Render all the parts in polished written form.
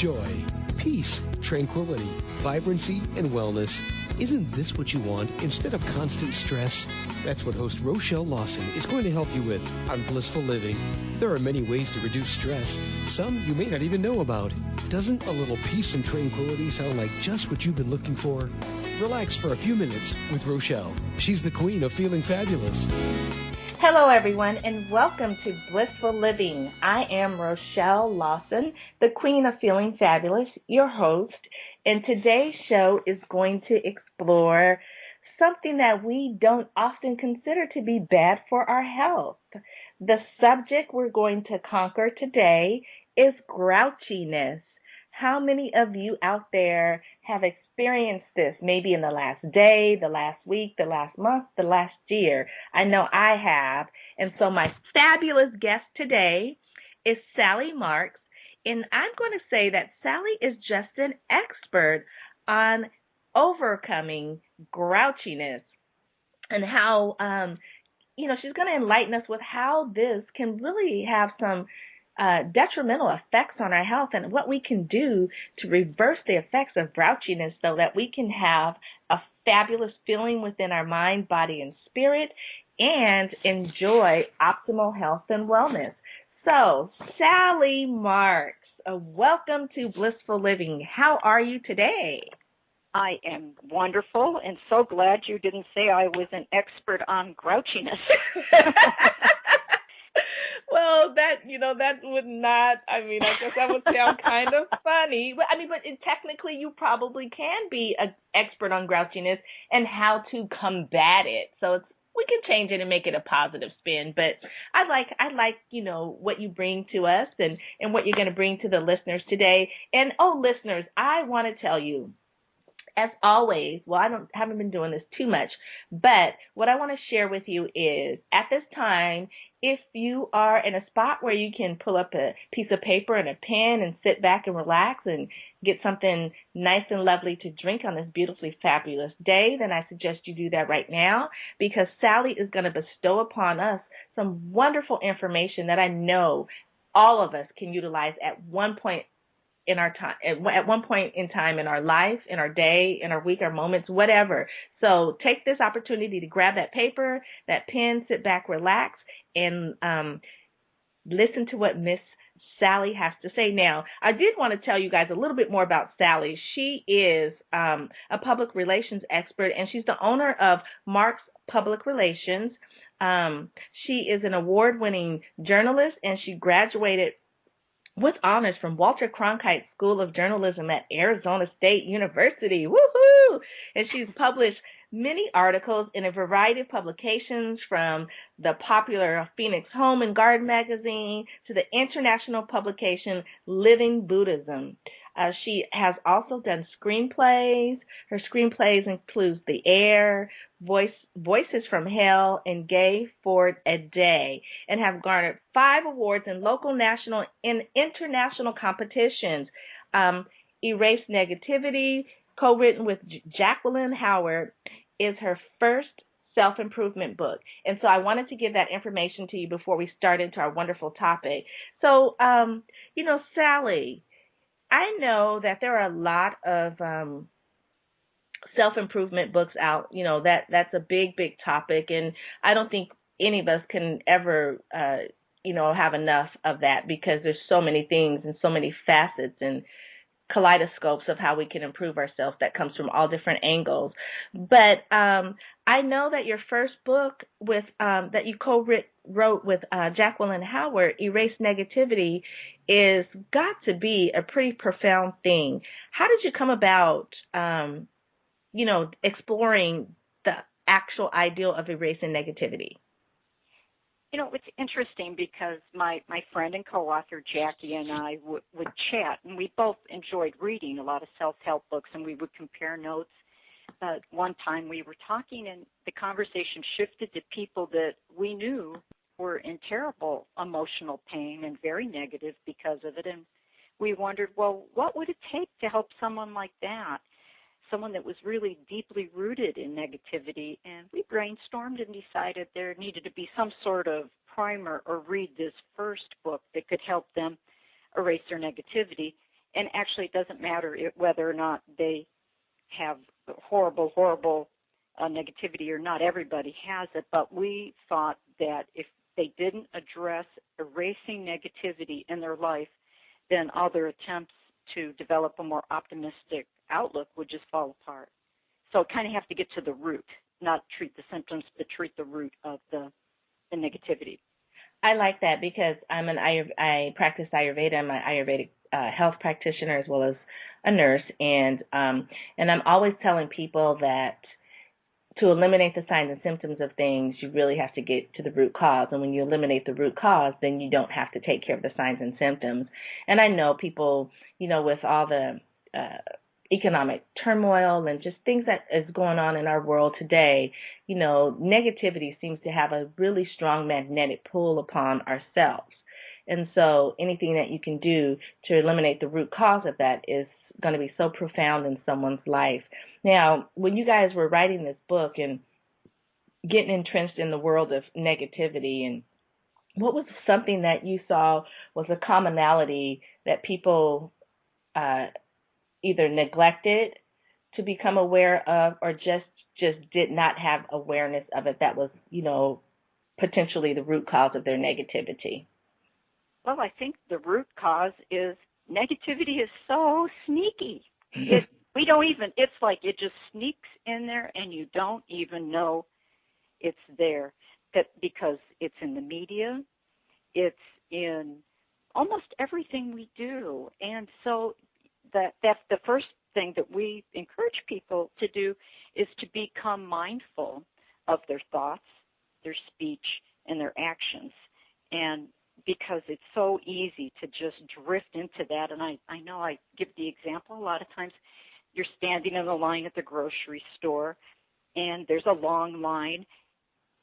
joy, peace, tranquility, vibrancy, and wellness. Isn't this what you want instead of constant stress? That's what host Rochelle Lawson is going to help you with on Blissful Living. There are many ways to reduce stress, some you may not even know about. Doesn't a little peace and tranquility sound like just what you've been looking for? Relax for a few minutes with Rochelle. She's the queen of feeling fabulous. Hello, everyone, and welcome to Blissful Living. I am Rochelle Lawson, the queen of feeling fabulous, your host, and today's show is going to explore something that we don't often consider to be bad for our health. The subject we're going to conquer today is grouchiness. How many of you out there have experienced this, maybe in the last day, the last week, the last month, the last year? I know I have. And so my fabulous guest today is Sally Marks. And I'm going to say that Sally is just an expert on overcoming grouchiness and how, she's going to enlighten us with how this can really have some detrimental effects on our health and what we can do to reverse the effects of grouchiness so that we can have a fabulous feeling within our mind, body, and spirit and enjoy optimal health and wellness. So, Sally Marks, welcome to Blissful Living. How are you today? I am wonderful and so glad you didn't say I was an expert on grouchiness. Well, that would not, I guess that would sound kind of funny. But technically you probably can be an expert on grouchiness and how to combat it. So we can change it and make it a positive spin. But I like what you bring to us and what you're going to bring to the listeners today. And, listeners, I want to tell you, as always, well, I haven't been doing this too much, but what I want to share with you is at this time, if you are in a spot where you can pull up a piece of paper and a pen and sit back and relax and get something nice and lovely to drink on this beautifully fabulous day, then I suggest you do that right now because Sally is going to bestow upon us some wonderful information that I know all of us can utilize at one point in our time, at one point in time in our life, in our day, in our week, our moments, whatever. So take this opportunity to grab that paper, that pen, sit back, relax, and listen to what Miss Sally has to say. Now, I did want to tell you guys a little bit more about Sally. She is a public relations expert, and she's the owner of Marks Public Relations. She is an award-winning journalist, and she graduated with honors from Walter Cronkite School of Journalism at Arizona State University. Woohoo! And she's published many articles in a variety of publications, from the popular Phoenix Home and Garden magazine to the international publication Living Buddhism. She has also done screenplays. Her screenplays include The Air, Voices from Hell, and Gay for a Day, and have garnered 5 awards in local, national, and international competitions. Erase Negativity, co-written with Jacqueline Howard, is her first self-improvement book. And so I wanted to give that information to you before we start into our wonderful topic. So, Sally, I know that there are a lot of self-improvement books out. That's a big, big topic. And I don't think any of us can ever, have enough of that because there's so many things and so many facets and kaleidoscopes of how we can improve ourselves that comes from all different angles. But I know that your first book with that you co-wrote with Jacqueline Howard, Erase Negativity, is got to be a pretty profound thing. How did you come about, exploring the actual ideal of erasing negativity? It's interesting because my friend and co-author Jackie and I would chat, and we both enjoyed reading a lot of self-help books, and we would compare notes. One time we were talking, and the conversation shifted to people that we knew were in terrible emotional pain and very negative because of it, and we wondered, well, what would it take to help someone like that? Someone that was really deeply rooted in negativity, and we brainstormed and decided there needed to be some sort of primer or read this first book that could help them erase their negativity. And actually, it doesn't matter whether or not they have horrible negativity or not. Everybody has it. But we thought that if they didn't address erasing negativity in their life, then all their attempts to develop a more optimistic outlook would just fall apart. So kind of have to get to the root, not treat the symptoms, but treat the root of the negativity. I like that because I practice Ayurveda. I'm an Ayurvedic health practitioner as well as a nurse, and I'm always telling people that to eliminate the signs and symptoms of things, you really have to get to the root cause. And when you eliminate the root cause, then you don't have to take care of the signs and symptoms. And I know people, with all the economic turmoil and just things that is going on in our world today, negativity seems to have a really strong magnetic pull upon ourselves. And so anything that you can do to eliminate the root cause of that is going to be so profound in someone's life. Now, when you guys were writing this book and getting entrenched in the world of negativity, and what was something that you saw was a commonality that people either neglected to become aware of or just did not have awareness of it that was, potentially the root cause of their negativity? Well, I think the root cause is negativity is so sneaky. It's like it just sneaks in there and you don't even know it's there. That because it's in the media, it's in almost everything we do. And so that's the first thing that we encourage people to do is to become mindful of their thoughts, their speech, and their actions. And because it's so easy to just drift into that. And I know I give the example a lot of times. You're standing in the line at the grocery store, and there's a long line,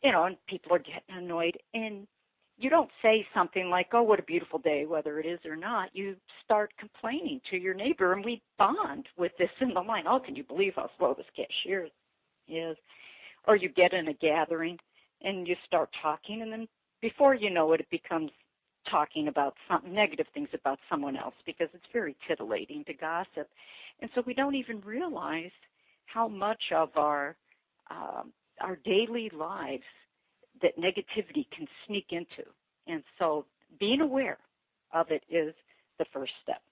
and people are getting annoyed. And you don't say something like, oh, what a beautiful day, whether it is or not. You start complaining to your neighbor, and we bond with this in the line. Oh, can you believe how slow this cashier is? Or you get in a gathering, and you start talking, and then before you know it, it becomes talking about some negative things about someone else because it's very titillating to gossip. And so we don't even realize how much of our daily lives that negativity can sneak into. And so being aware of it is the first step.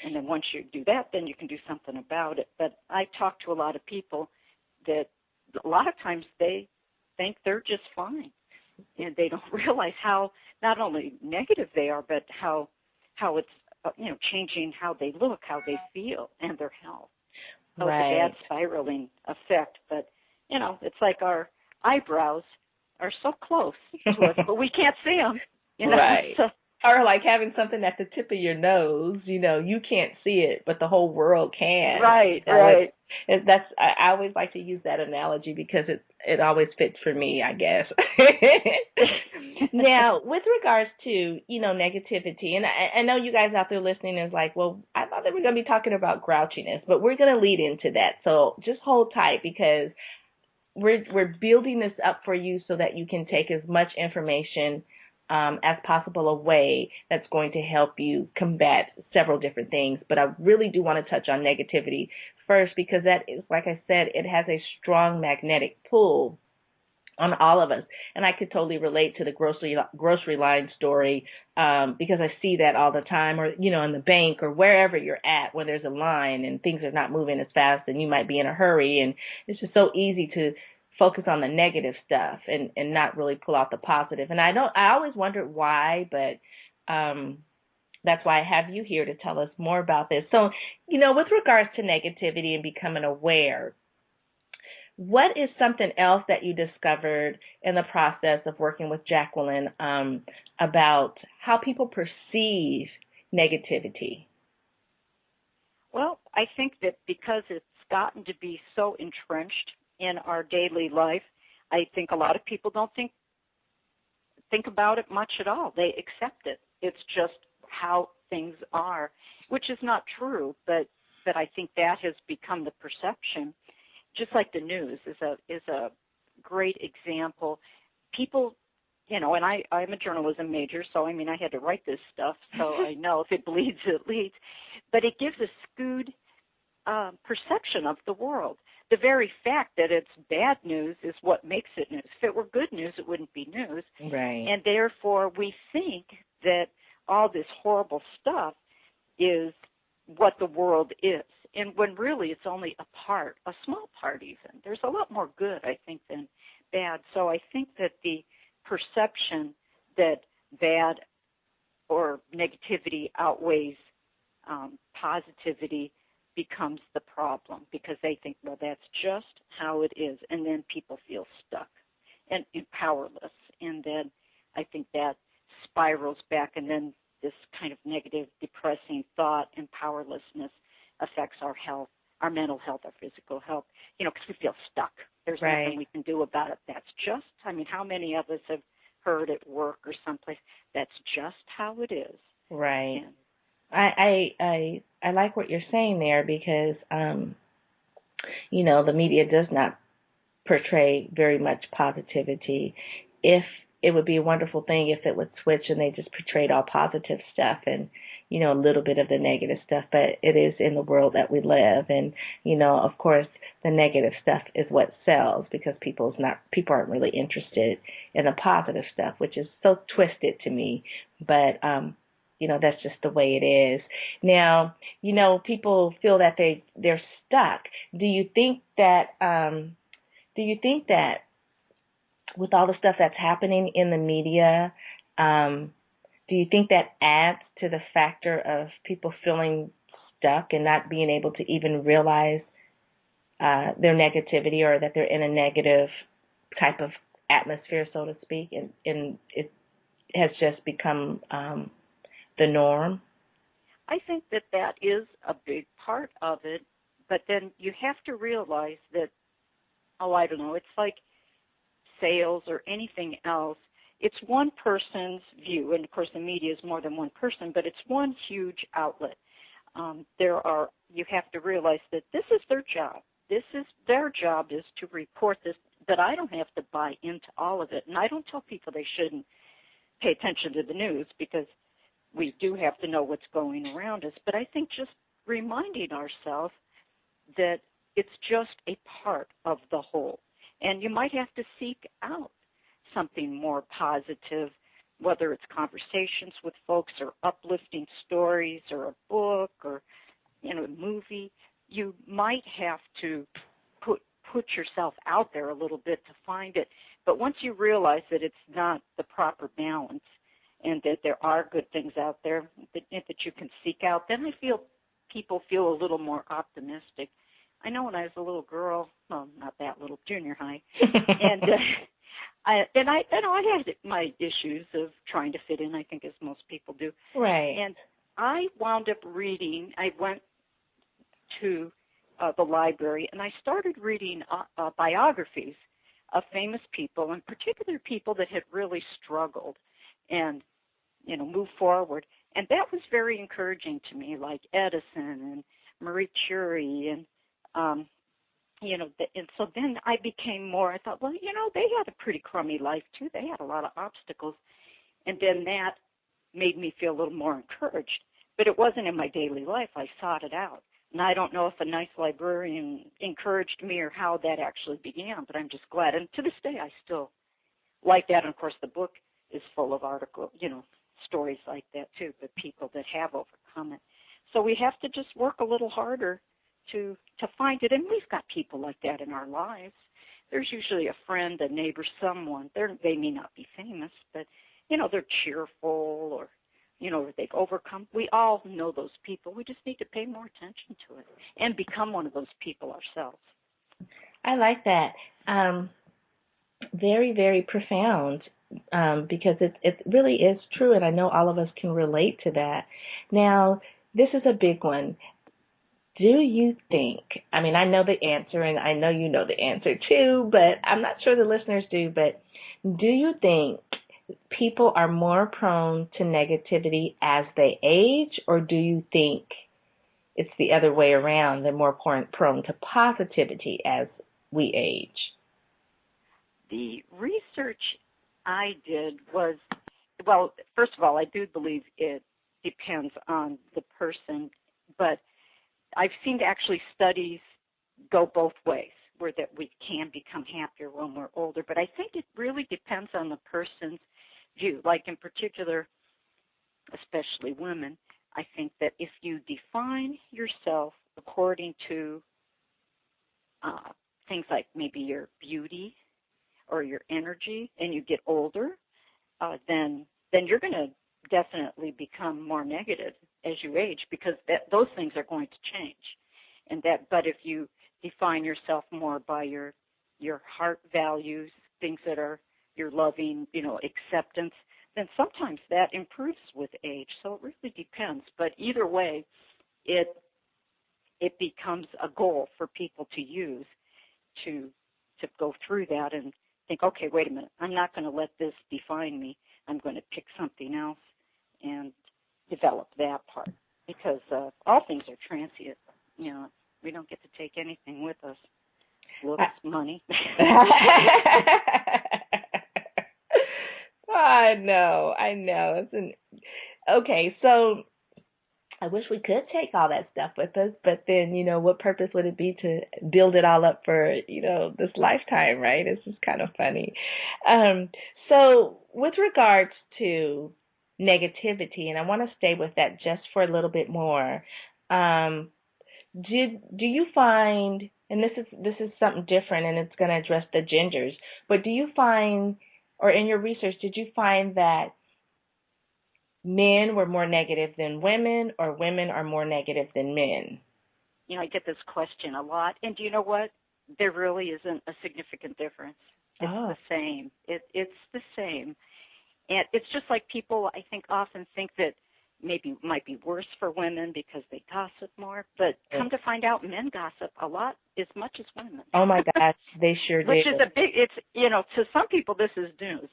And then once you do that, then you can do something about it. But I talk to a lot of people that a lot of times they think they're just fine. And they don't realize how not only negative they are, but how it's changing how they look, how they feel, and their health. So right. It's a bad spiraling effect. But it's like our eyebrows are so close to us, but we can't see them. Right. So, or like having something at the tip of your nose, you can't see it, but the whole world can. Right, right. I always like to use that analogy because it always fits for me, I guess. Now, with regards to, negativity, and I know you guys out there listening is like, well, I thought that we were going to be talking about grouchiness, but we're going to lead into that. So just hold tight because we're building this up for you so that you can take as much information as possible away that's going to help you combat several different things. But I really do want to touch on negativity first because that is, like I said, it has a strong magnetic pull on all of us. And I could totally relate to the grocery line story because I see that all the time, or, in the bank or wherever you're at where there's a line and things are not moving as fast and you might be in a hurry. And it's just so easy to focus on the negative stuff and not really pull out the positive. And I always wondered why, but that's why I have you here to tell us more about this. So, with regards to negativity and becoming aware, what is something else that you discovered in the process of working with Jacqueline about how people perceive negativity? Well, I think that because it's gotten to be so entrenched in our daily life, I think a lot of people don't think about it much at all. They accept it. It's just how things are, which is not true, but I think that has become the perception. Just like the news is a great example. People and I'm a journalism major, so I mean I had to write this stuff, so I know if it bleeds, it leads. But it gives a skewed perception of the world. The very fact that it's bad news is what makes it news. If it were good news, it wouldn't be news. Right. And therefore, we think that all this horrible stuff is what the world is. And when really it's only a part, a small part even. There's a lot more good, I think, than bad. So I think that the perception that bad or negativity outweighs positivity becomes the problem, because they think, well, that's just how it is. And then people feel stuck and powerless. And then I think that spirals back, and then this kind of negative, depressing thought and powerlessness affects our health, our mental health, our physical health, because we feel stuck. There's nothing we can do about it. That's just, how many of us have heard at work or someplace, that's just how it is. Right. And I like what you're saying there, because, the media does not portray very much positivity. If it would be a wonderful thing if it would switch and they just portrayed all positive stuff and, a little bit of the negative stuff, but it is in the world that we live. And, of course, the negative stuff is what sells, because people aren't really interested in the positive stuff, which is so twisted to me. But, that's just the way it is. Now, people feel that they're stuck. Do you think that with all the stuff that's happening in the media, do you think that adds to the factor of people feeling stuck and not being able to even realize their negativity, or that they're in a negative type of atmosphere, so to speak, and it has just become the norm? I think that is a big part of it, but then you have to realize that, I don't know, it's like sales or anything else. It's one person's view, and of course the media is more than one person, but it's one huge outlet. You have to realize that this is their job. Their job is to report this, but I don't have to buy into all of it. And I don't tell people they shouldn't pay attention to the news, because we do have to know what's going around us. But I think just reminding ourselves that it's just a part of the whole. And you might have to seek out something more positive, whether it's conversations with folks or uplifting stories or a book or, a movie. You might have to put yourself out there a little bit to find it. But once you realize that it's not the proper balance and that there are good things out there that you can seek out, then I feel people feel a little more optimistic. I know when I was a little girl, well, not that little, junior high, and I had my issues of trying to fit in, I think, as most people do. Right. And I wound up reading. I went to the library, and I started reading biographies of famous people, and particular people that had really struggled and, moved forward. And that was very encouraging to me, like Edison and Marie Curie and and so then I became more, I thought, well, they had a pretty crummy life too. They had a lot of obstacles. And then that made me feel a little more encouraged. But it wasn't in my daily life. I sought it out. And I don't know if a nice librarian encouraged me or how that actually began, but I'm just glad. And to this day, I still like that. And of course, the book is full of articles, stories like that too, but people that have overcome it. So we have to just work a little harder to find it, and we've got people like that in our lives. There's usually a friend, a neighbor, someone. They may not be famous, but they're cheerful, or they've overcome. We all know those people. We just need to pay more attention to it and become one of those people ourselves. I like that. Very, very profound, because it really is true, and I know all of us can relate to that. Now, this is a big one. Do you think, I know the answer, and I know you know the answer too, but I'm not sure the listeners do, but do you think people are more prone to negativity as they age, or do you think it's the other way around, they're more prone to positivity as we age? The research I did was, well, first of all, I do believe it depends on the person, but I've seen actually studies go both ways, where that we can become happier when we're older. But I think it really depends on the person's view. Like in particular, especially women, I think that if you define yourself according to things like maybe your beauty or your energy, and you get older, then you're going to definitely become more negative as you age, because those things are going to change. But if you define yourself more by your heart values, things that are your loving, acceptance, then sometimes that improves with age. So it really depends. But either way, it becomes a goal for people to use to go through that and think, okay, wait a minute, I'm not going to let this define me. I'm going to pick something else and develop that part, because all things are transient. We don't get to take anything with us. Looks, money. I know. Okay, so I wish we could take all that stuff with us, but then, what purpose would it be to build it all up for, this lifetime, right? It's just kind of funny. So with regards to negativity, and I want to stay with that just for a little bit more, do you find, and this is something different, and it's going to address the genders, but do you find, or in your research, did you find that men were more negative than women, or women are more negative than men? I get this question a lot, and do you know what? There really isn't a significant difference. It's the same. It's the same. And it's just like people, I think, often think that maybe it might be worse for women because they gossip more, but come to find out, men gossip a lot as much as women. Oh my gosh, they sure do. Which is to some people this is news.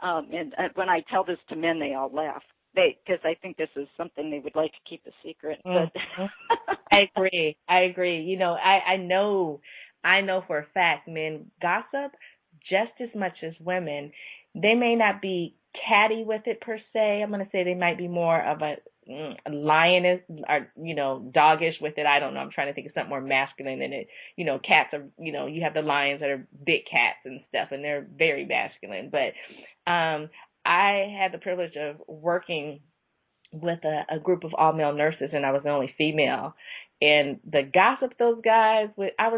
And when I tell this to men, they all laugh. Because I think this is something they would like to keep a secret. But I agree. I know for a fact men gossip just as much as women. They may not be catty with it per se. I'm going to say they might be more of a lioness or, doggish with it. I don't know. I'm trying to think of something more masculine than it. Cats are, you have the lions that are big cats and stuff, and they're very masculine. But I had the privilege of working with a group of all-male nurses, and I was the only female. And the gossip those guys, I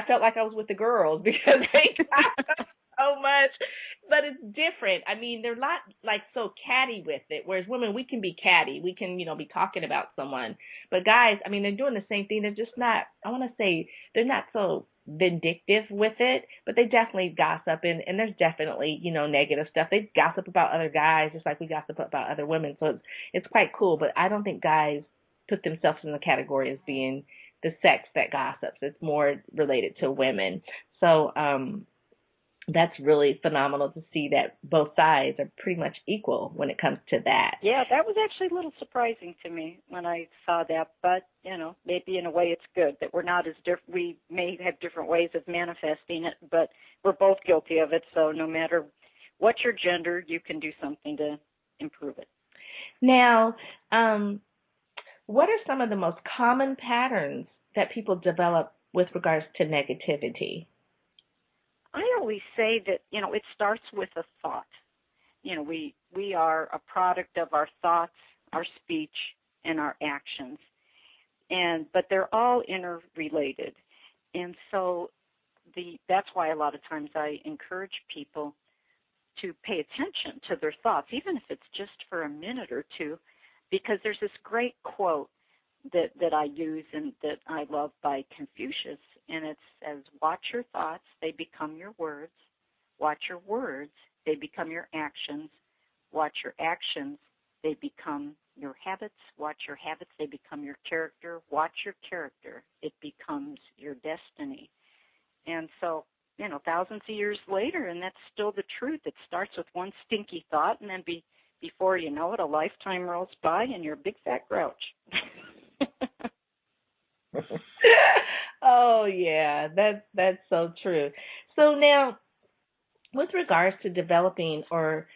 felt like I was with the girls because they gossip so much. But it's different. I mean, they're not like so catty with it, whereas women, we can be catty. We can, be talking about someone. But guys, I mean, they're doing the same thing. They're just not, I want to say, they're not so vindictive with it, but they definitely gossip, and there's definitely, negative stuff. They gossip about other guys just like we gossip about other women. So it's quite cool, but I don't think guys put themselves in the category as being the sex that gossips. It's more related to women. So, that's really phenomenal to see that both sides are pretty much equal when it comes to that. Yeah, that was actually a little surprising to me when I saw that. But, maybe in a way it's good that we're not as different. We may have different ways of manifesting it, but we're both guilty of it. So no matter what your gender, you can do something to improve it. Now, what are some of the most common patterns that people develop with regards to negativity? I always say that, it starts with a thought. We are a product of our thoughts, our speech, and our actions. But they're all interrelated. And so that's why a lot of times I encourage people to pay attention to their thoughts, even if it's just for a minute or two, because there's this great quote that I use and that I love by Confucius, and it says, watch your thoughts, they become your words. Watch your words, they become your actions. Watch your actions, they become your habits. Watch your habits, they become your character. Watch your character, it becomes your destiny. And so, thousands of years later, and that's still the truth. It starts with one stinky thought, and then before you know it, a lifetime rolls by, and you're a big fat grouch. Oh yeah, that's so true. So now, with regards to developing or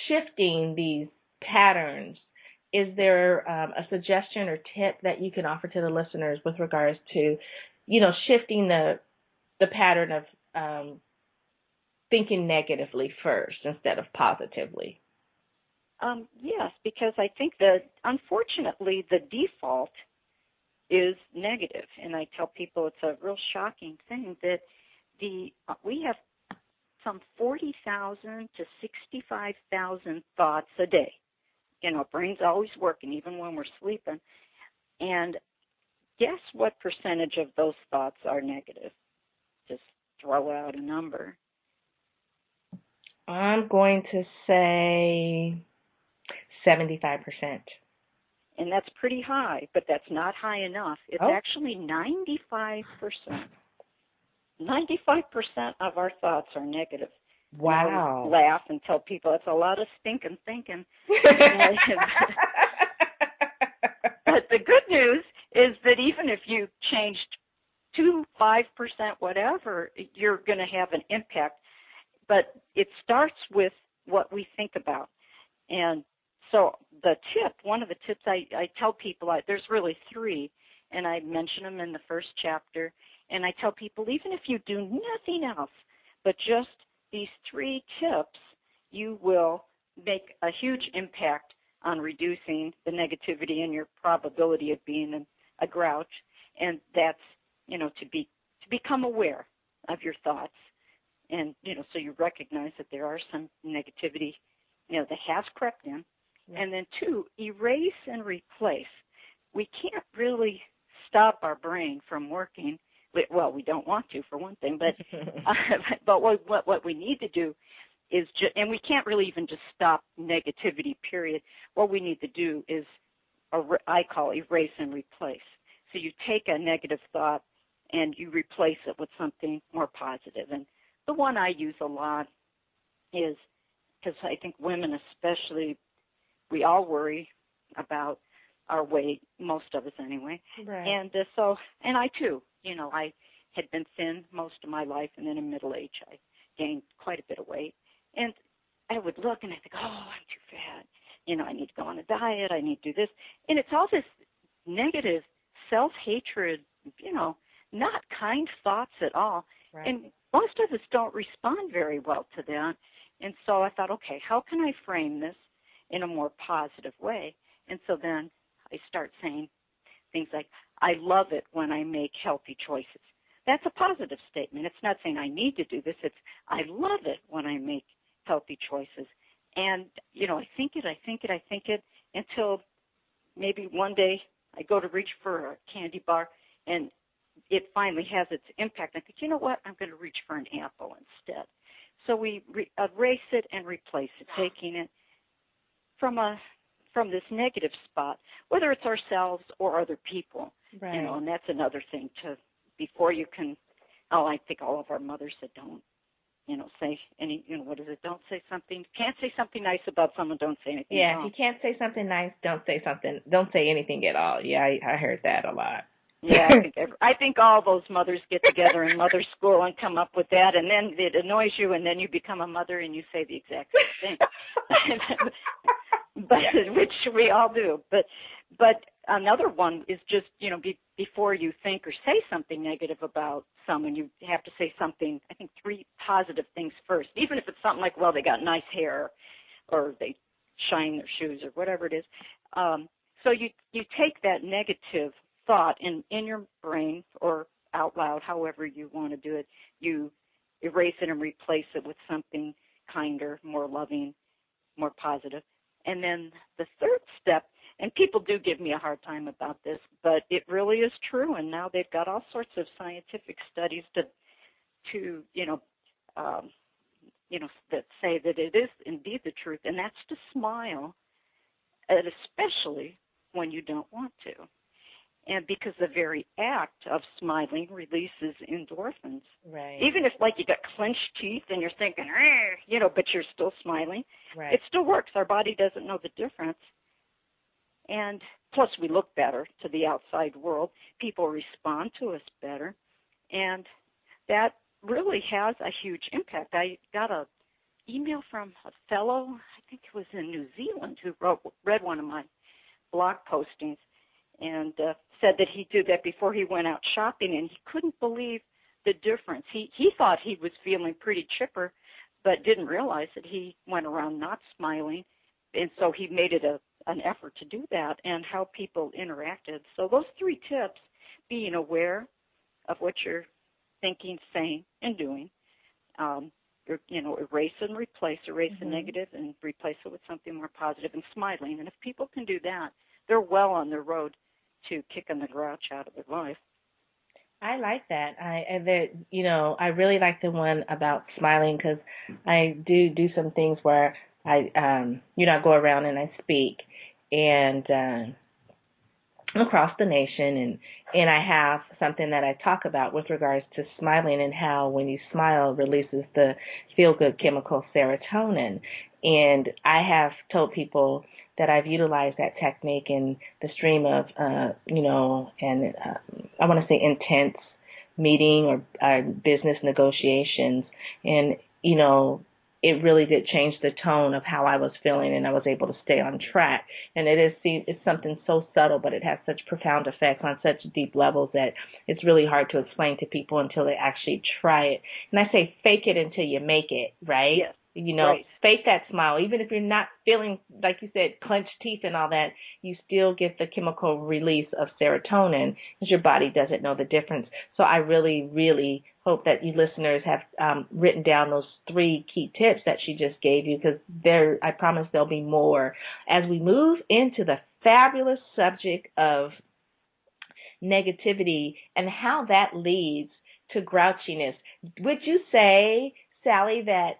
shifting these patterns, is there a suggestion or tip that you can offer to the listeners with regards to, shifting the pattern of thinking negatively first instead of positively? Yes, because I think that unfortunately the default is negative, and I tell people it's a real shocking thing that we have some 40,000 to 65,000 thoughts a day. Brain's always working, even when we're sleeping. And guess what percentage of those thoughts are negative? Just throw out a number. I'm going to say 75%. And that's pretty high, but that's not high enough. It's actually 95%. 95% of our thoughts are negative. Wow. And I laugh and tell people it's a lot of stinking thinking. But the good news is that even if you changed 2, 5%, whatever, you're going to have an impact. But it starts with what we think about. And so one of the tips I tell people, there's really 3, and I mention them in the first chapter. And I tell people, even if you do nothing else but just these 3 tips, you will make a huge impact on reducing the negativity and your probability of being a grouch. And that's, to become aware of your thoughts. And, so you recognize that there are some negativity, that has crept in. Yeah. And then 2, erase and replace. We can't really stop our brain from working. Well, we don't want to, for one thing, but but what we need to do is and we can't really even just stop negativity, period. What we need to do is, I call erase and replace. So you take a negative thought and you replace it with something more positive. And the one I use a lot is, because I think women especially, we all worry about our weight, most of us anyway. Right. And and I too, I had been thin most of my life, and then in middle age I gained quite a bit of weight. And I would look and I think, I'm too fat. I need to go on a diet. I need to do this. And it's all this negative self-hatred, not kind thoughts at all. Right. And most of us don't respond very well to that. And so I thought, okay, how can I frame this in a more positive way? And so then I start saying things like, I love it when I make healthy choices. That's a positive statement. It's not saying I need to do this. It's I love it when I make healthy choices. And, I think it until maybe one day I go to reach for a candy bar and it finally has its impact. I think, you know what, I'm going to reach for an apple instead. So we erase it and replace it, taking it from this negative spot, whether it's ourselves or other people. Right. And that's another thing before you can, I think all of our mothers that don't, say any, what is it? Can't say something nice about someone, don't say anything wrong. If you can't say something nice, don't say anything at all. Yeah, I heard that a lot. Yeah, I think all those mothers get together in mother school and come up with that, and then it annoys you, and then you become a mother and you say the exact same thing. Which we all do. But another one is just, before you think or say something negative about someone, you have to say something, I think 3 positive things first, even if it's something like, well, they got nice hair or they shine their shoes or whatever it is. So you take that negative thought in your brain or out loud, however you want to do it, you erase it and replace it with something kinder, more loving, more positive. And then the third step, and people do give me a hard time about this, but it really is true, and now they've got all sorts of scientific studies that say that it is indeed the truth, and that's to smile, and especially when you don't want to. And because the very act of smiling releases endorphins. Right. Even if, you got clenched teeth and you're thinking, but you're still smiling, right. It still works. Our body doesn't know the difference. And plus we look better to the outside world. People respond to us better. And that really has a huge impact. I got a email from a fellow, I think it was in New Zealand, who read one of my blog postings and said that he did that before he went out shopping, and he couldn't believe the difference. He thought he was feeling pretty chipper, but didn't realize that he went around not smiling, and so he made it an effort to do that, and how people interacted. So those 3 tips: being aware of what you're thinking, saying, and doing. Erase and replace, the negative and replace it with something more positive, and smiling. And if people can do that, they're well on their road to kicking the grouch out of their life. I like that. I really like the one about smiling, because I do some things where I go around and I speak and across the nation, and I have something that I talk about with regards to smiling, and how when you smile releases the feel-good chemical serotonin. And I have told people that I've utilized that technique in the stream of, I want to say intense meeting or business negotiations. And, it really did change the tone of how I was feeling, and I was able to stay on track. And it's something so subtle, but it has such profound effects on such deep levels that it's really hard to explain to people until they actually try it. And I say fake it until you make it, right? Yes. Right. Fake that smile. Even if you're not feeling, like you said, clenched teeth and all that, you still get the chemical release of serotonin, because your body doesn't know the difference. So I really, really hope that you listeners have written down those 3 key tips that she just gave you, because I promise there'll be more as we move into the fabulous subject of negativity and how that leads to grouchiness. Would you say, Sally, that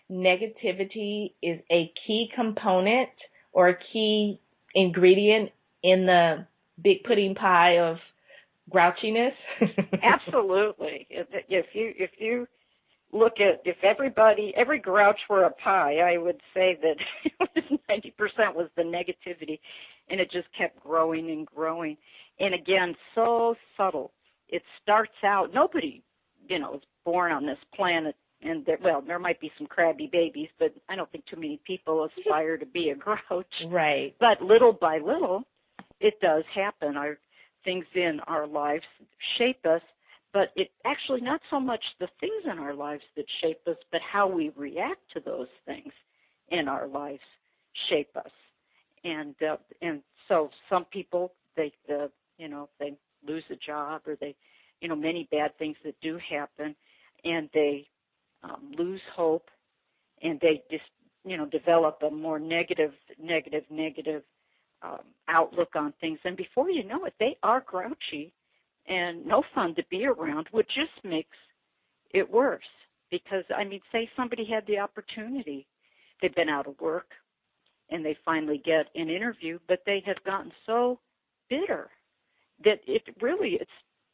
negativity is a key component or a key ingredient in the big pudding pie of grouchiness? Absolutely. If you look at, if every grouch were a pie, I would say that 90% was the negativity, and it just kept growing and growing. And again, so subtle. It starts out, nobody, is born on this planet. And there might be some crabby babies, but I don't think too many people aspire to be a grouch. Right. But little by little, it does happen. Things in our lives shape us, but it actually not so much the things in our lives that shape us, but how we react to those things in our lives shape us. And so some people they lose a job, or many bad things that do happen, and they lose hope, and they just, develop a more negative outlook on things. And before you know it, they are grouchy and no fun to be around, which just makes it worse. Because, say somebody had the opportunity, they've been out of work, and they finally get an interview, but they have gotten so bitter that it's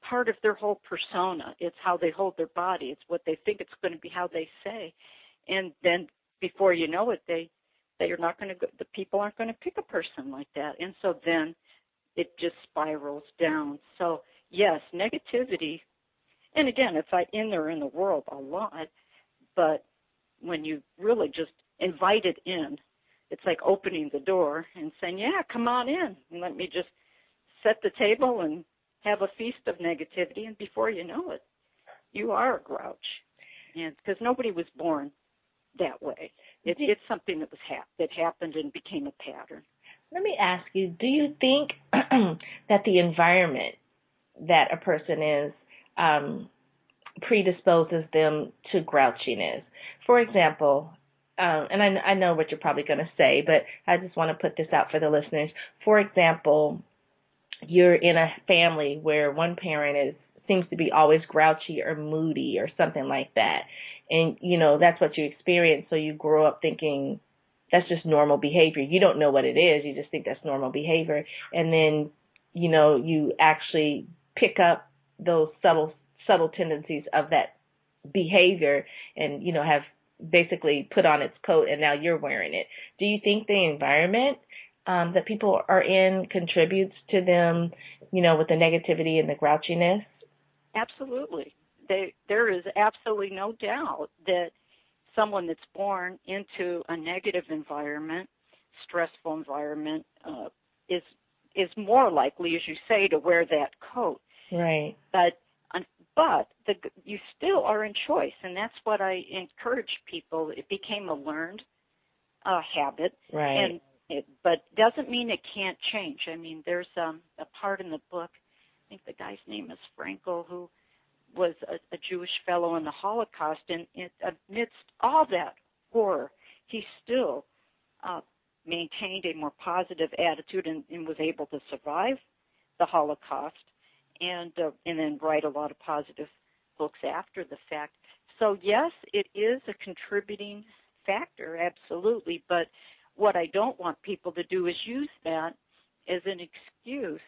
part of their whole persona. It's how they hold their body. It's what they think it's going to be, how they say. And then before you know it, they are not going to go, the people aren't going to pick a person like that. And so then it just spirals down. So yes, negativity, and again, it's in the world a lot, but when you really just invite it in, it's like opening the door and saying, yeah, come on in, and let me just set the table and have a feast of negativity, and before you know it, you are a grouch. And because nobody was born that way. It's something that happened and became a pattern. Let me ask you, do you think that the environment that a person is predisposes them to grouchiness? For example, and I know what you're probably going to say, but I just want to put this out for the listeners. For example, you're in a family where one parent seems to be always grouchy or moody or something like that. And, that's what you experience. So you grow up thinking that's just normal behavior. You don't know what it is. You just think that's normal behavior. And then, you actually pick up those subtle tendencies of that behavior and, have basically put on its coat, and now you're wearing it. Do you think the environment that people are in contributes to them, with the negativity and the grouchiness? Absolutely. there is absolutely no doubt that someone that's born into a negative environment, stressful environment, is more likely, as you say, to wear that coat. Right. But you still are in choice, and that's what I encourage people. It became a learned habit, right? But doesn't mean it can't change. I mean, there's a part in the book. I think the guy's name is Frankel, who was a Jewish fellow in the Holocaust, and amidst all that horror, he still maintained a more positive attitude and was able to survive the Holocaust, and then write a lot of positive books after the fact. So yes, it is a contributing factor, absolutely. But what I don't want people to do is use that as an excuse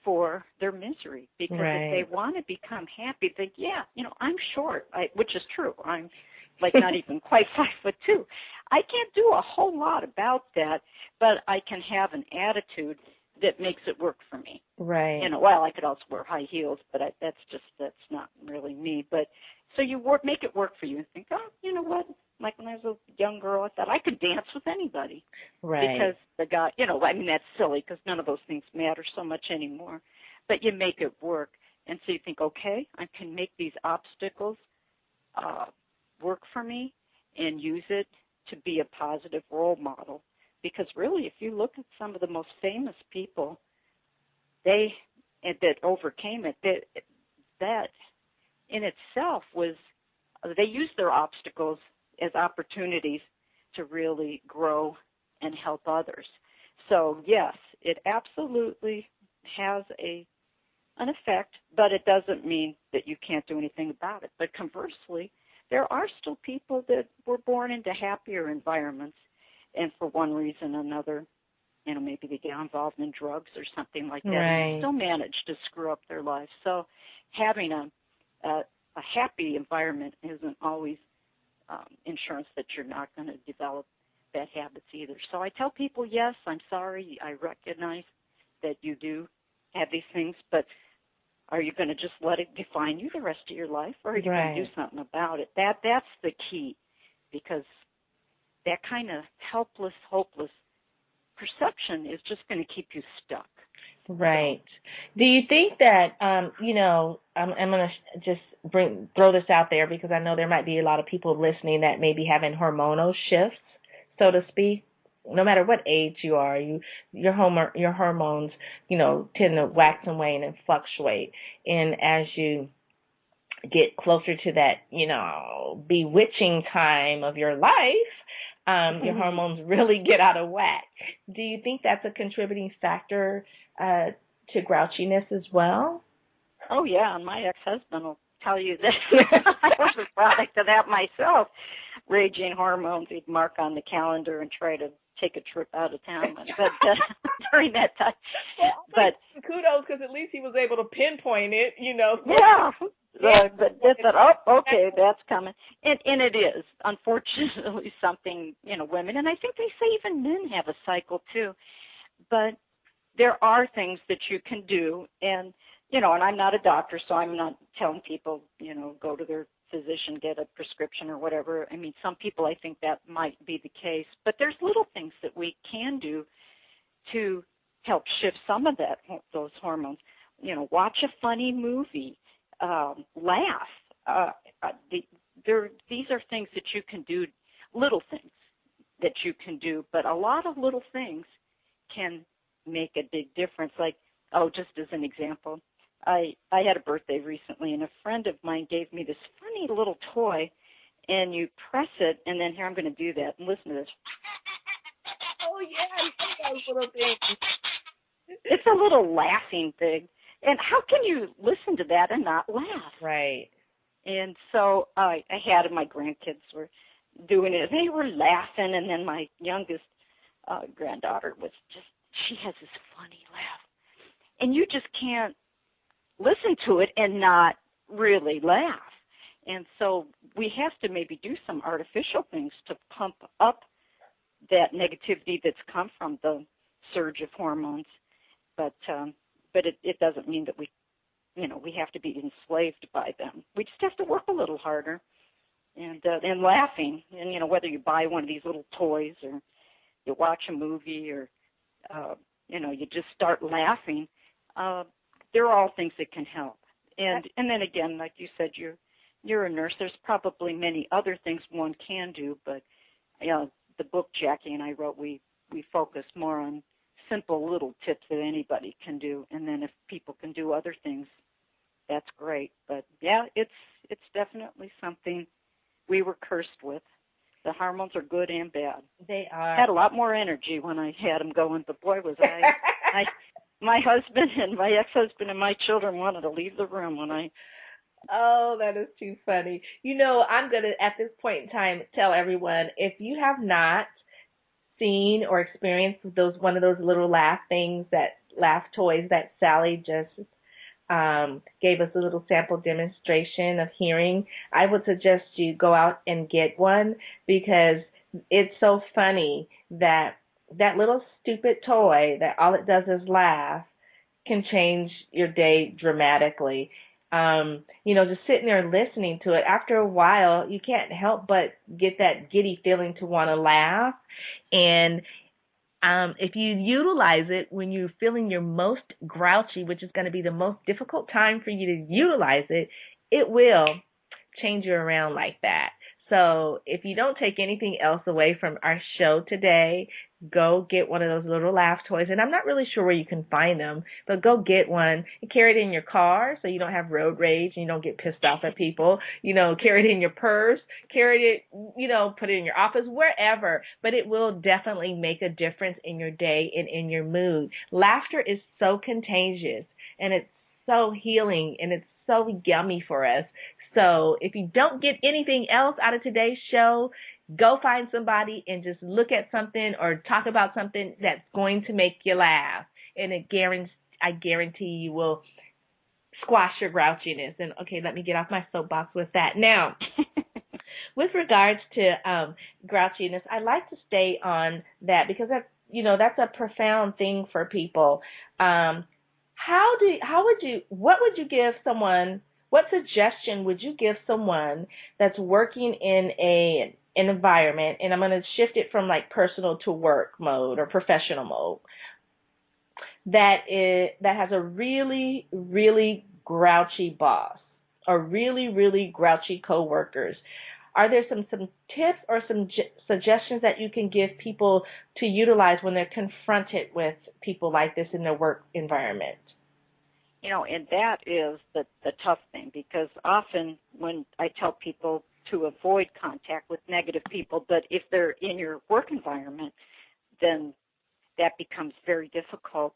for their misery, because if they want to become happy, they I'm short, which is true. I'm like not even quite 5'2". I can't do a whole lot about that, but I can have an attitude that makes it work for me. Right. Well, I could also wear high heels, but that's not really me. But so you make it work for you and think, oh, you know what? Like when I was a young girl, I thought I could dance with anybody. Right. Because the guy, I mean, that's silly because none of those things matter so much anymore. But you make it work. And so you think, okay, I can make these obstacles work for me and use it to be a positive role model. Because really, if you look at some of the most famous people, that overcame it, that in itself was, they used their obstacles as opportunities to really grow and help others. So yes, it absolutely has an effect, but it doesn't mean that you can't do anything about it. But conversely, there are still people that were born into happier environments, and for one reason or another, maybe they get involved in drugs or something like that, and still manage to screw up their lives. So having a happy environment isn't always insurance that you're not going to develop bad habits either. So I tell people, yes, I'm sorry, I recognize that you do have these things, but are you going to just let it define you the rest of your life, or are you going to do something about it? That's the key, because that kind of helpless, hopeless perception is just going to keep you stuck. Right. Do you think that, I'm going to just throw this out there because I know there might be a lot of people listening that may be having hormonal shifts, so to speak. No matter what age you are, your hormones, tend to wax and wane and fluctuate. And as you get closer to that, bewitching time of your life, your hormones really get out of whack. Do you think that's a contributing factor to grouchiness as well? Oh, yeah, and my ex-husband will tell you that I was a product of that myself. Raging hormones, he'd mark on the calendar and try to take a trip out of town but during that time. But kudos, because at least he was able to pinpoint it, Yeah. But they said, oh, okay, that's coming. And it is, unfortunately, something, women, and I think they say even men have a cycle too. But there are things that you can do, and, and I'm not a doctor, so I'm not telling people, go to their physician, get a prescription or whatever. I mean, some people, I think that might be the case. But there's little things that we can do to help shift some of those hormones. Watch a funny movie. Laugh. These are things that you can do, little things that you can do, but a lot of little things can make a big difference. Like, just as an example, I had a birthday recently, and a friend of mine gave me this funny little toy, and you press it, and then here I'm going to do that, and listen to this. Oh, yeah, I love those little things. It's a little laughing thing. And how can you listen to that and not laugh? Right. And so I had my grandkids were doing it. They were laughing, and then my youngest granddaughter she has this funny laugh. And you just can't listen to it and not really laugh. And so we have to maybe do some artificial things to pump up that negativity that's come from the surge of hormones. But it doesn't mean that we we have to be enslaved by them. We just have to work a little harder. And laughing, and whether you buy one of these little toys or you watch a movie or you just start laughing, they're all things that can help. And then again, like you said, you're a nurse. There's probably many other things one can do, but the book Jackie and I wrote, we focus more on simple little tips that anybody can do, and then if people can do other things, that's great. But yeah, it's definitely something we were cursed with. The hormones are good and bad. They are. I had a lot more energy when I had them going, but boy, was I my husband and my ex-husband and my children wanted to leave the room when I... Oh, that is too funny. I'm going to, at this point in time, tell everyone, if you have not seen or experienced one of those little laugh toys that Sally just gave us a little sample demonstration of hearing, I would suggest you go out and get one, because it's so funny that little stupid toy that all it does is laugh can change your day dramatically. Just sitting there listening to it, after a while, you can't help but get that giddy feeling to want to laugh. And if you utilize it when you're feeling your most grouchy, which is going to be the most difficult time for you to utilize it, it will change you around like that. So if you don't take anything else away from our show today, go get one of those little laugh toys. And I'm not really sure where you can find them, but go get one and carry it in your car so you don't have road rage and you don't get pissed off at people. Carry it in your purse, carry it, put it in your office, wherever. But it will definitely make a difference in your day and in your mood. Laughter is so contagious, and it's so healing, and it's so yummy for us. So if you don't get anything else out of today's show, go find somebody and just look at something or talk about something that's going to make you laugh. And I guarantee you will squash your grouchiness. And okay, let me get off my soapbox with that. Now, with regards to grouchiness, I like to stay on that because that's a profound thing for people. What suggestion would you give someone that's working in an environment, and I'm going to shift it from like personal to work mode or professional mode, that has a really, really grouchy boss or really, really grouchy coworkers? Are there some tips or some suggestions that you can give people to utilize when they're confronted with people like this in their work environment? And that is the tough thing, because often when I tell people to avoid contact with negative people, but if they're in your work environment, then that becomes very difficult.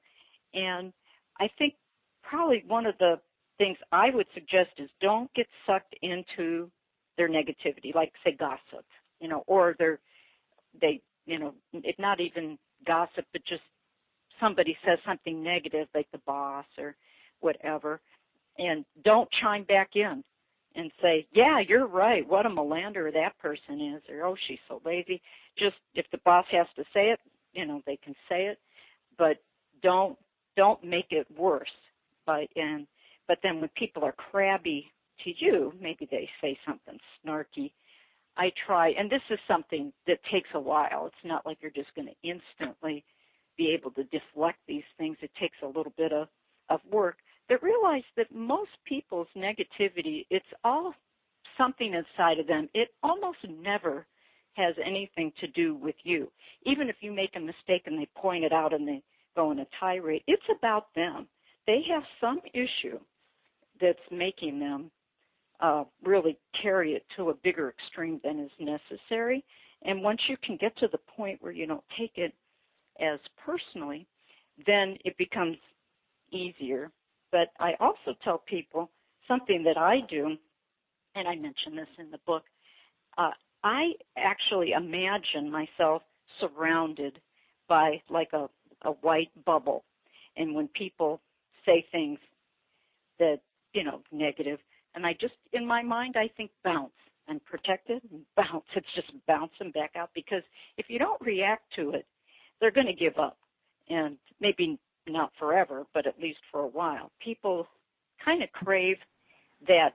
And I think probably one of the things I would suggest is don't get sucked into their negativity, like say gossip, or it's not even gossip, but just somebody says something negative, like the boss or whatever, and don't chime back in and say, yeah, you're right, what a melander that person is, or oh, she's so lazy. Just if the boss has to say it, they can say it, but don't make it worse. But then when people are crabby to you, maybe they say something snarky. I try, and this is something that takes a while. It's not like you're just going to instantly be able to deflect these things. It takes a little bit of work. But realize that most people's negativity, it's all something inside of them. It almost never has anything to do with you. Even if you make a mistake and they point it out and they go in a tirade, it's about them. They have some issue that's making them really carry it to a bigger extreme than is necessary. And once you can get to the point where you don't take it as personally, then it becomes easier. But I also tell people something that I do, and I mention this in the book. I actually imagine myself surrounded by like a white bubble. And when people say things that, negative, and I just, in my mind, I think bounce and protect it and bounce. It's just bouncing back out, because if you don't react to it, they're going to give up. And maybe not forever, but at least for a while. People kind of crave that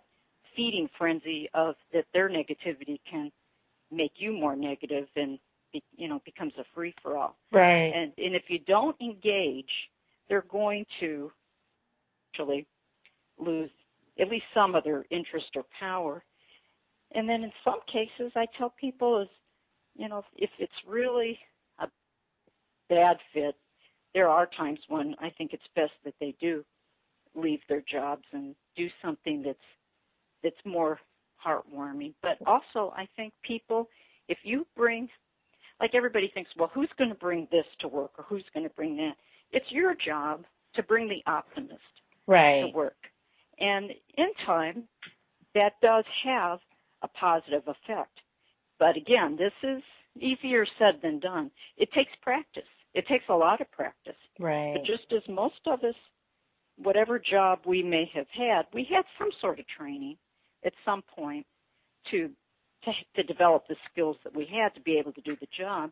feeding frenzy of that their negativity can make you more negative and, becomes a free-for-all. Right. And if you don't engage, they're going to actually lose at least some of their interest or power. And then in some cases, I tell people if it's really a bad fit, there are times when I think it's best that they do leave their jobs and do something that's more heartwarming. But also, I think people, if you bring, like everybody thinks, well, who's going to bring this to work or who's going to bring that? It's your job to bring the optimist to work. And in time, that does have a positive effect. But again, this is easier said than done. It takes practice. It takes a lot of practice. Right. But just as most of us, whatever job we may have had, we had some sort of training at some point to develop the skills that we had to be able to do the job.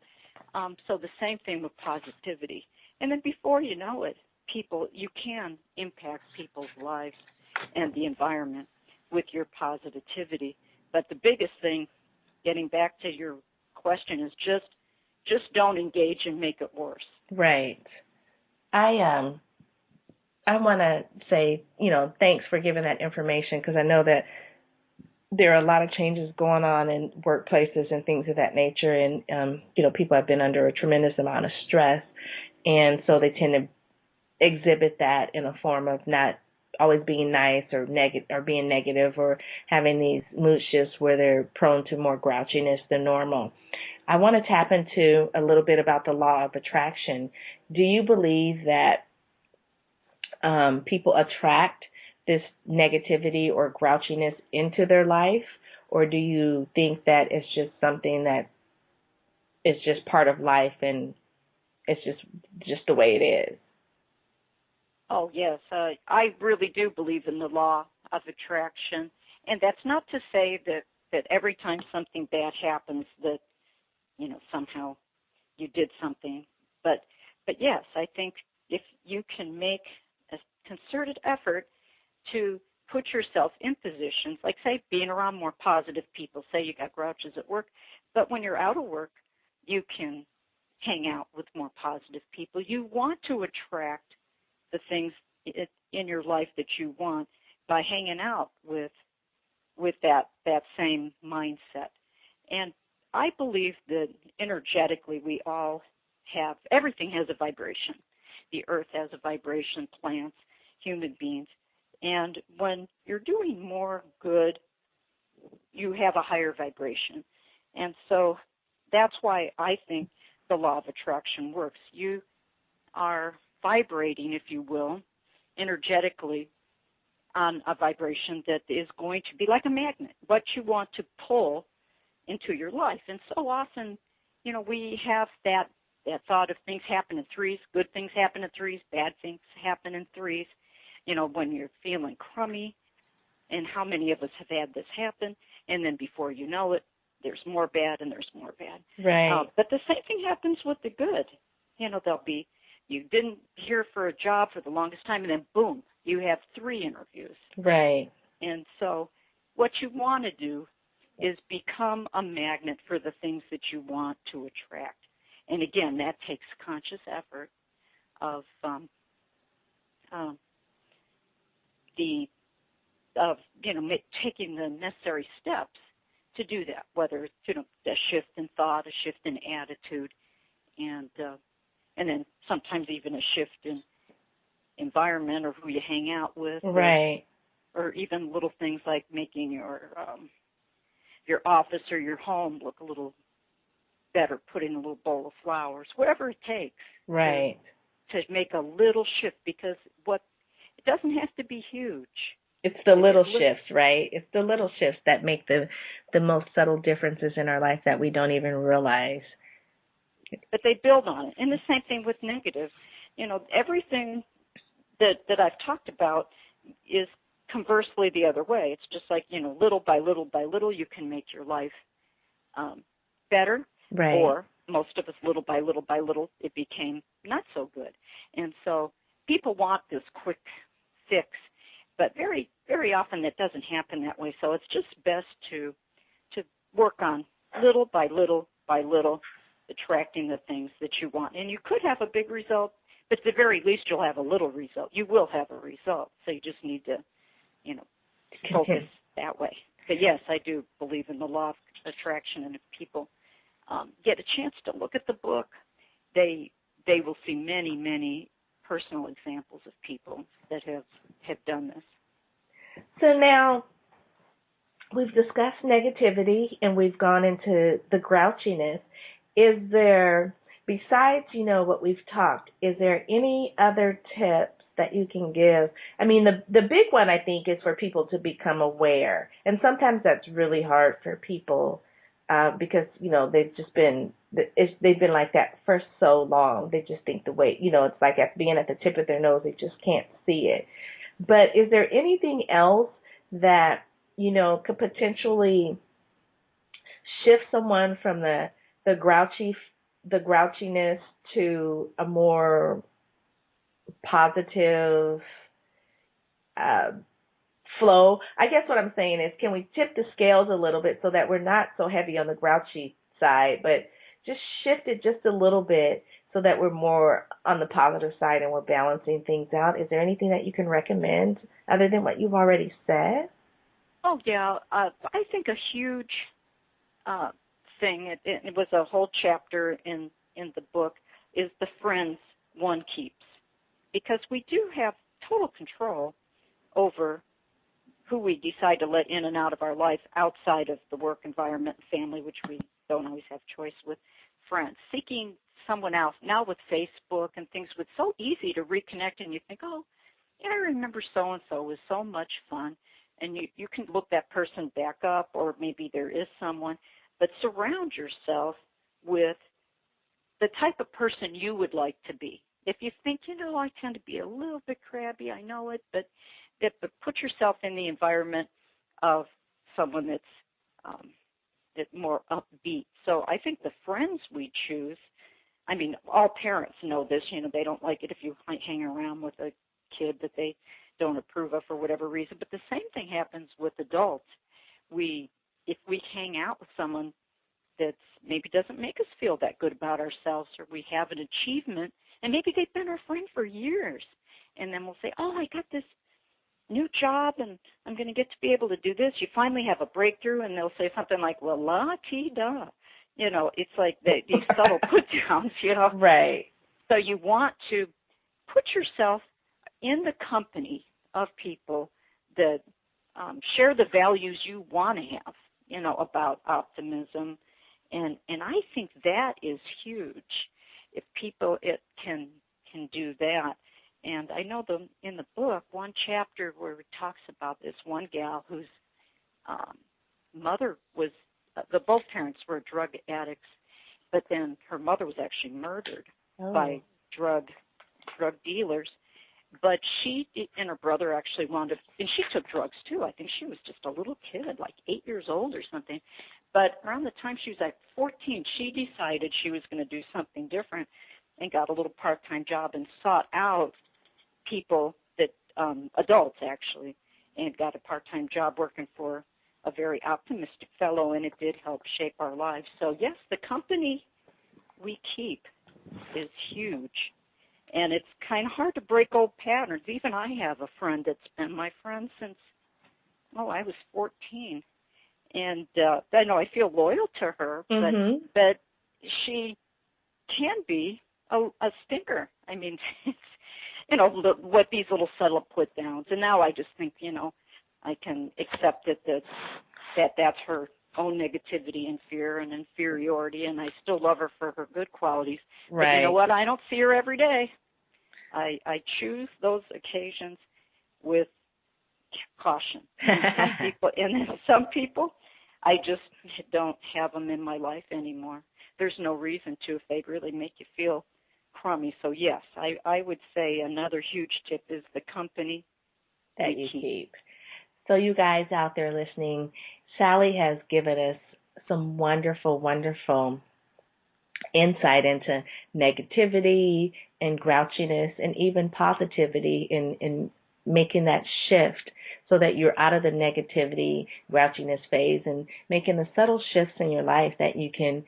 So the same thing with positivity. And then before you know it, you can impact people's lives and the environment with your positivity. But the biggest thing, getting back to your question, is just don't engage and make it worse. Right. I want to say, thanks for giving that information, because I know that there are a lot of changes going on in workplaces and things of that nature, and people have been under a tremendous amount of stress, and so they tend to exhibit that in a form of not always being nice or being negative, or having these mood shifts where they're prone to more grouchiness than normal. I want to tap into a little bit about the law of attraction. Do you believe that people attract this negativity or grouchiness into their life, or do you think that it's just something that is just part of life and it's just the way it is? Oh, yes. I really do believe in the law of attraction. And that's not to say that every time something bad happens that, somehow you did something. But yes, I think if you can make a concerted effort to put yourself in positions, like, say, being around more positive people, say you got grouches at work, but when you're out of work, you can hang out with more positive people. You want to attract the things in your life that you want by hanging out with that same mindset. And I believe that energetically we all have, everything has a vibration. The earth has a vibration, plants, human beings. And when you're doing more good, you have a higher vibration. And so that's why I think the law of attraction works. You are vibrating, if you will, energetically on a vibration that is going to be like a magnet, what you want to pull into your life. And so often, we have that thought of things happen in threes, good things happen in threes, bad things happen in threes, when you're feeling crummy. And how many of us have had this happen? And then before you know it, there's more bad and there's more bad. Right. But the same thing happens with the good. There'll be, you didn't hear for a job for the longest time, and then boom, you have 3 interviews. Right. And so what you want to do is become a magnet for the things that you want to attract. And again, that takes conscious effort of taking the necessary steps to do that, whether it's a shift in thought, a shift in attitude, and then sometimes even a shift in environment or who you hang out with. Right. Or even little things like making your office or your home look a little better, putting a little bowl of flowers, whatever it takes. Right. To make a little shift, because it doesn't have to be huge. It's the little shifts, right? It's the little shifts that make the most subtle differences in our life that we don't even realize. But they build on it. And the same thing with negative. Everything that I've talked about is conversely the other way. It's just like, little by little by little, you can make your life better. Right. Or most of us, little by little, it became not so good. And so people want this quick fix. But very often that doesn't happen that way. So it's just best to work on little by little by little, attracting the things that you want. And you could have a big result, but at the very least you'll have a little result. You will have a result. So you just need to, focus that way. But yes, I do believe in the law of attraction, and if people get a chance to look at the book, they will see many, many personal examples of people that have done this. So now we've discussed negativity and we've gone into the grouchiness. Is there, besides, what we've talked, is there any other tips that you can give? I mean, the big one, I think, is for people to become aware. And sometimes that's really hard for people because, they've just been, they've been like that for so long. They just think the way, it's like being at the tip of their nose, they just can't see it. But is there anything else that, could potentially shift someone from the grouchiness to a more positive flow? I guess what I'm saying is, can we tip the scales a little bit so that we're not so heavy on the grouchy side, but just shift it just a little bit so that we're more on the positive side and we're balancing things out? Is there anything that you can recommend other than what you've already said? Oh, yeah. I think a huge thing, it was a whole chapter in the book, is the friends one keeps. Because we do have total control over who we decide to let in and out of our life outside of the work environment and family, which we don't always have choice with. Friends, seeking someone else. Now with Facebook and things, it's so easy to reconnect, and you think, oh, yeah, I remember so-and-so. It was so much fun. And you can look that person back up, or maybe there is someone, but surround yourself with the type of person you would like to be. If you think, I tend to be a little bit crabby, I know it, but put yourself in the environment of someone that's more upbeat. So I think the friends we choose, I mean, all parents know this, they don't like it if you hang around with a kid that they don't approve of for whatever reason. But the same thing happens with adults. If we hang out with someone that maybe doesn't make us feel that good about ourselves, or we have an achievement, and maybe they've been our friend for years, and then we'll say, oh, I got this new job, and I'm going to get to be able to do this. You finally have a breakthrough, and they'll say something like, well, la-ti-da. It's like these subtle put-downs, Right. So you want to put yourself in the company of people that share the values you want to have, about optimism. And I think that is huge. If people can do that. And I know in the book, one chapter where it talks about this one gal whose mother was, both parents were drug addicts, but then her mother was actually murdered by drug dealers. But she and her brother actually wound up, and she took drugs too. I think she was just a little kid, like 8 years old or something. But around the time she was like 14, she decided she was going to do something different and got a little part-time job and sought out people that, adults actually, and got a part-time job working for a very optimistic fellow, and it did help shape our lives. So yes, the company we keep is huge. And it's kind of hard to break old patterns. Even I have a friend that's been my friend since, I was 14. And I know I feel loyal to her, but she can be a stinker. I mean, it's, what these little subtle put-downs. And now I just think, I can accept it that's her own negativity and fear and inferiority, and I still love her for her good qualities. Right. But you know what? I don't see her every day. I choose those occasions with caution. And some people, I just don't have them in my life anymore. There's no reason to if they really make you feel crummy. So yes, I would say another huge tip is the company that you keep. So you guys out there listening, Sally has given us some wonderful, wonderful insight into negativity and grouchiness and even positivity in making that shift so that you're out of the negativity, grouchiness phase, and making the subtle shifts in your life that you can,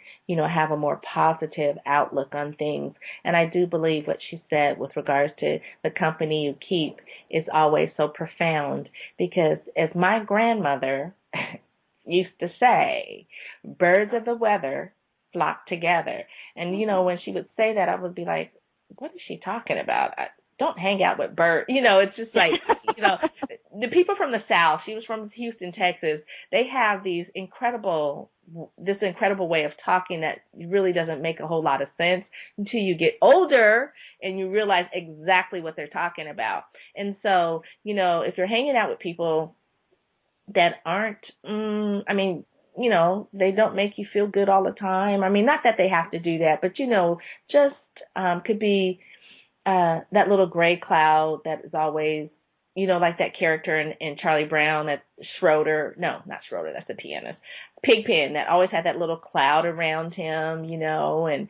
have a more positive outlook on things. And I do believe what she said with regards to the company you keep is always so profound, because as my grandmother used to say, birds of the weather flock together. And, when she would say that, I would be like, what is she talking about? Don't hang out with birds. It's just like, the people from the South, she was from Houston, Texas, they have this incredible way of talking that really doesn't make a whole lot of sense until you get older and you realize exactly what they're talking about. And so, if you're hanging out with people that aren't, they don't make you feel good all the time. I mean, not that they have to do that, but, just could be that little gray cloud that is always, like that character in Charlie Brown, that Schroeder, no, not Schroeder, that's the pianist, Pigpen, that always had that little cloud around him, and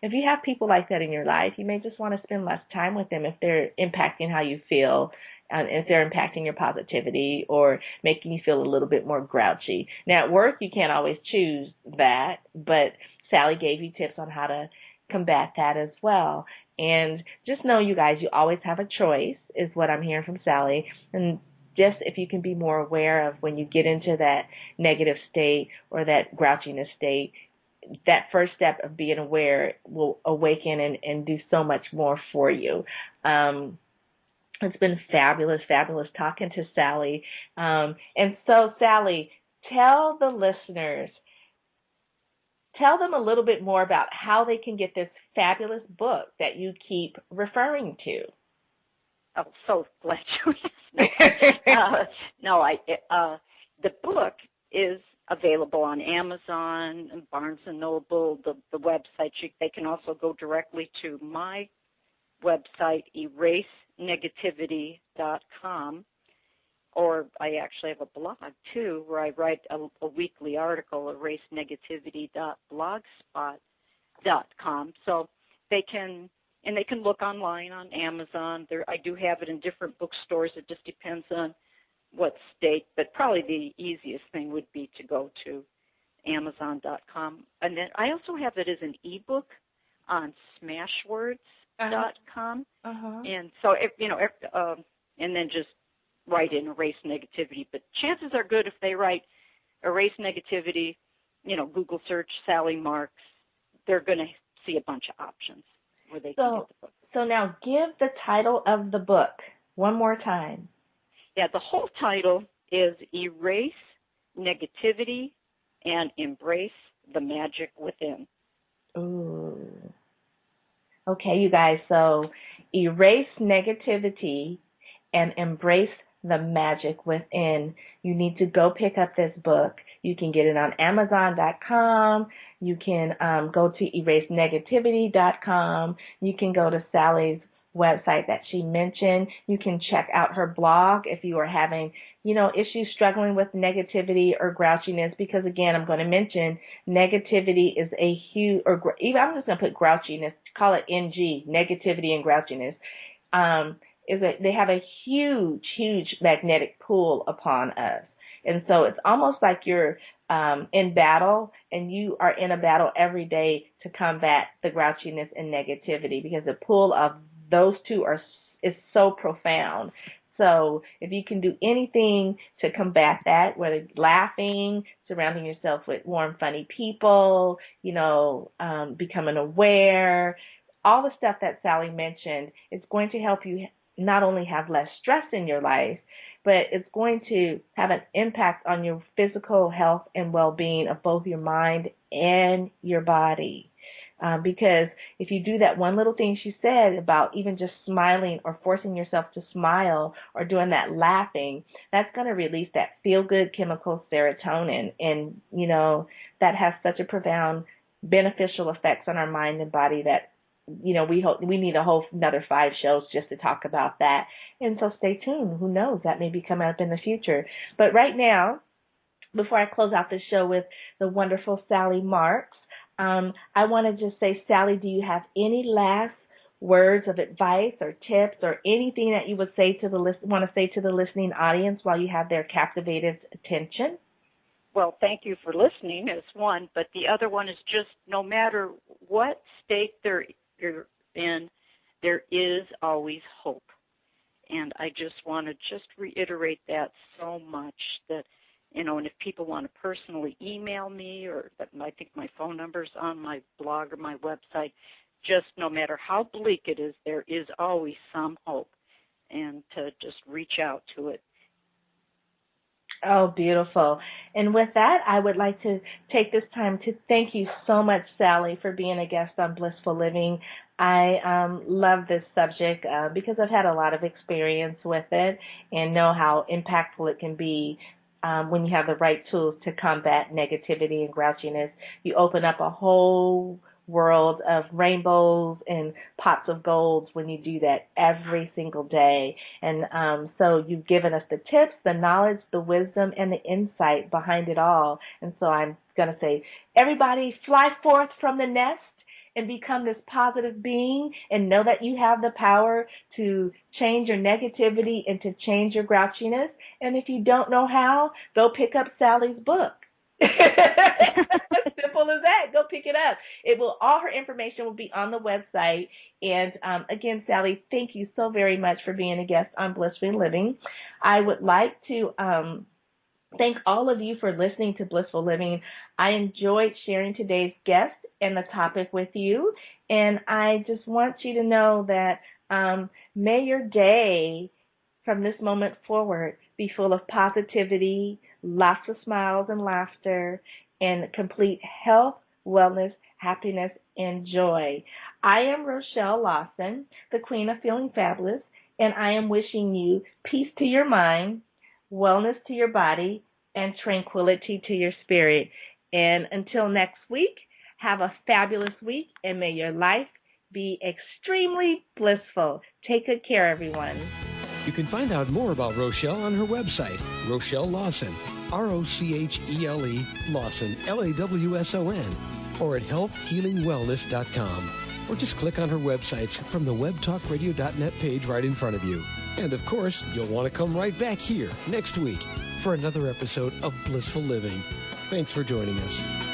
if you have people like that in your life, you may just want to spend less time with them if they're impacting how you feel, if they're impacting your positivity or making you feel a little bit more grouchy. Now, at work, you can't always choose that, but Sally gave you tips on how to combat that as well. And just know, you guys, you always have a choice, is what I'm hearing from Sally. And just if you can be more aware of when you get into that negative state or that grouchiness state, that first step of being aware will awaken and do so much more for you. It's been fabulous talking to Sally. And so, Sally, tell the listeners, tell them a little bit more about how they can get this fabulous book that you keep referring to. Oh, so glad you asked. The book is available on Amazon, Barnes & Noble, the website. They can also go directly to my website, erasenegativity.com. Or I actually have a blog, too, where I write a weekly article, erasenegativity.blogspot.com. So they can look online on Amazon. I do have it in different bookstores. It just depends on what state. But probably the easiest thing would be to go to Amazon.com. And then I also have it as an ebook on Smashwords.com. And so, and then just write in erase negativity. But chances are good if they write erase negativity, Google search Sally Marks, they're going to see a bunch of options where they can get the book. So now give the title of the book one more time. Yeah, the whole title is Erase Negativity and Embrace the Magic Within. Ooh. Okay, you guys, so erase negativity and embrace the magic within. You need to go pick up this book. You can get it on Amazon.com. You can go to erasenegativity.com. You can go to Sally's website that she mentioned. You can check out her blog if you are having, issues struggling with negativity or grouchiness, because again, I'm going to mention negativity is a huge, or even I'm just going to put grouchiness, call it NG, negativity and grouchiness. They have a huge magnetic pull upon us. And so it's almost like you're in battle, and you are in a battle every day to combat the grouchiness and negativity, because the pull of those two is so profound. So if you can do anything to combat that, whether it's laughing, surrounding yourself with warm, funny people, becoming aware, all the stuff that Sally mentioned, it's going to help you not only have less stress in your life, but it's going to have an impact on your physical health and well-being of both your mind and your body. Because if you do that one little thing she said about even just smiling or forcing yourself to smile or doing that laughing, that's going to release that feel-good chemical serotonin. And, that has such a profound beneficial effects on our mind and body that, we need a whole another 5 shows just to talk about that. And so stay tuned. Who knows? That may be coming up in the future. But right now, before I close out the show with the wonderful Sally Marks, I want to just say, Sally, do you have any last words of advice or tips or anything that you would say to want to say to the listening audience while you have their captivated attention? Well, thank you for listening is one, but the other one is just no matter what state you're in, there is always hope. And I just want to just reiterate that so much that, and if people want to personally email me, or I think my phone number's on my blog or my website, just no matter how bleak it is, there is always some hope, and to just reach out to it. Oh, beautiful. And with that, I would like to take this time to thank you so much, Sally, for being a guest on Blissful Living. I love this subject because I've had a lot of experience with it and know how impactful it can be when you have the right tools to combat negativity and grouchiness. You open up a whole world of rainbows and pots of gold when you do that every single day. And so you've given us the tips, the knowledge, the wisdom, and the insight behind it all. And so I'm going to say, everybody fly forth from the nest and become this positive being, and know that you have the power to change your negativity and to change your grouchiness. And if you don't know how, go pick up Sally's book. Simple as that. Go pick it up. All her information will be on the website. And again, Sally, thank you so very much for being a guest on Blissful Living. I would like to thank all of you for listening to Blissful Living. I enjoyed sharing today's guest and the topic with you. And I just want you to know that may your day from this moment forward be full of positivity, lots of smiles and laughter, and complete health, wellness, happiness, and joy. I am Rochelle Lawson, the Queen of Feeling Fabulous, and I am wishing you peace to your mind, wellness to your body, and tranquility to your spirit. And until next week, have a fabulous week, and may your life be extremely blissful. Take good care, everyone. You can find out more about Rochelle on her website, Rochelle Lawson, Rochele Lawson, Lawson, or at healthhealingwellness.com. Or just click on her websites from the webtalkradio.net page right in front of you. And of course, you'll want to come right back here next week for another episode of Blissful Living. Thanks for joining us.